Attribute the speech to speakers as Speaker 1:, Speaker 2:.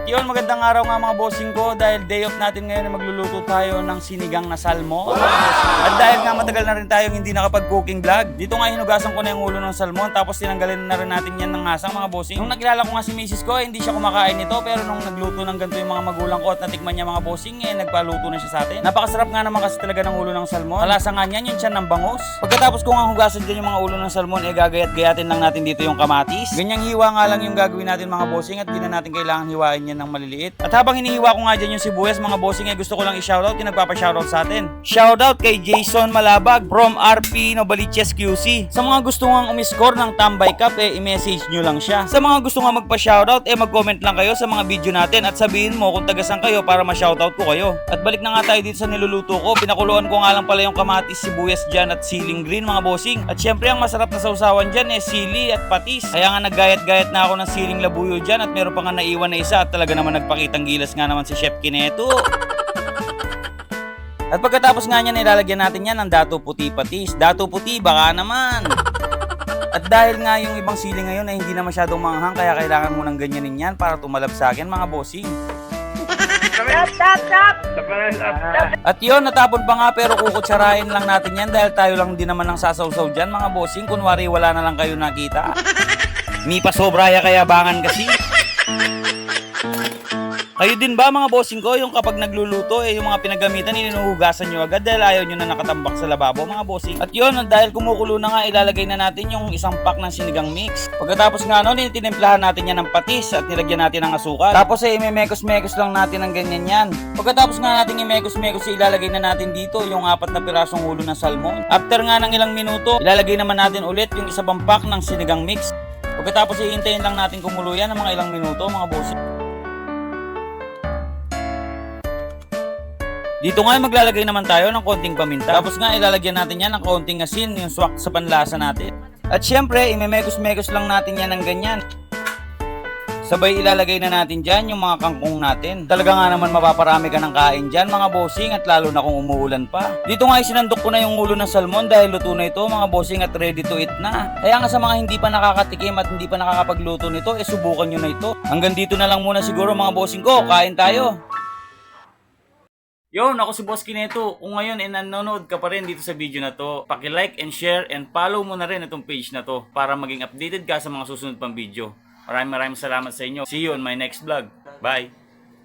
Speaker 1: yun, magandang araw nga mga bossing ko dahil day off natin ngayon na magluluto tayo ng sinigang na salmon. At dahil nga matagal na rin tayong hindi nakapag-cooking vlog, dito nga hinugasan ko na yung ulo ng salmon tapos tinanggalin na rin natin yan ng ngasang mga bossing. Nung nakilala ko nga si misis ko, hindi siya kumakain nito pero nung nagluto ng ganito yung mga magulang ko at natikman niya mga bossing, nagpaluto na siya sa atin. Napakasarap nga naman kasi talaga ng ulo ng salmon. Malasa nga niyan yung tiyan ng bangus. Pagkatapos ko nga hugasan dyan yung mga ulo ng salmon, gagayat-gayatin lang natin dito yung kamatis. Ganyang hiwa nga lang yung gagawin natin mga bossing at di na natin kailangan hiwain yan ng maliliit. At habang hinihiwa ko nga dyan yung sibuyas mga bossing, gusto ko lang i-shoutout yung nagpapa-shoutout sa atin. Shoutout kay Jason Malabag from RP Novaliches QC. Sa mga gusto nga umiscore ng Tambay Cup, i-message nyo lang siya. Sa mga gusto nga magpa-shoutout, mag-comment lang kayo sa mga video natin at sabihin mo kung tagasan kayo para ma-shoutout ko kayo. At balik na nga tayo dito sa niluluto ko. Pinakuluan ko nga lang pala yung kamatis, sibuyas dyan at siling green mga bossing. At syempre ang masarap na sausawan dyan sili at patis. Kaya nga naggayat-gayat na ako ng siling labuyo dyan at meron pa nga naiwan na isa at talaga naman nagpakitang gilas nga naman si Chef Kineto. At pagkatapos nga niya nilalagyan natin yan ng dato puti patis. Dato puti baka naman. At dahil nga yung ibang sili ngayon ay hindi na masyadong manghang kaya kailangan mo ng ganyanin yan para tumalab sa akin mga bossing. At yun, natapon pa nga pero kukutsarahin lang natin yan dahil tayo lang din naman ang sasawsaw dyan mga bossing. Kunwari wala na lang kayo nakita. Mi pa sobraya kaya bangan kasi. Kayo din ba mga bossing ko yung kapag nagluluto yung mga pinagamitan inuhugasan nyo agad dahil ayaw nyo na nakatambak sa lababo mga bossing? At yun, dahil kumukulo na nga ilalagay na natin yung isang pack ng sinigang mix. Pagkatapos nga nun, tinimplahan natin yan ng patis at nilagyan natin ng asukal. Tapos imemekos-mekos lang natin ng ganyan yan. Pagkatapos nga natin imekos-mekos ilalagay na natin dito yung 4 na pirasong ulo ng salmon. After nga ng ilang minuto, ilalagay naman natin ulit yung isa pang pack ng sinigang mix. Pagkatapos iintayin lang natin kumulo yan ng mga ilang minuto mga bossing. Dito nga maglalagay naman tayo ng konting paminta. Tapos nga ilalagyan natin yan ng konting asin, yung swak sa panlasa natin. At syempre, imemekos-mekos lang natin yan ng ganyan. Sabay ilalagay na natin dyan yung mga kangkong natin. Talaga nga naman mapaparami ka ng kain dyan mga bossing at lalo na kung umuulan pa. Dito nga isinandok ko na yung ulo ng salmon dahil luto na ito mga bossing at ready to eat na. Kaya nga sa mga hindi pa nakakatikim at hindi pa nakakapagluto nito, subukan nyo na ito. Hanggang dito na lang muna siguro mga bossing ko, kain tayo. Yon, ako si Boss Kineto. Kung ngayon nanonood ka pa rin dito sa video na to, paki-like and share and follow mo na rin itong page na to para maging updated ka sa mga susunod pang video. Maraming salamat sa inyo. See you on my next vlog. Bye!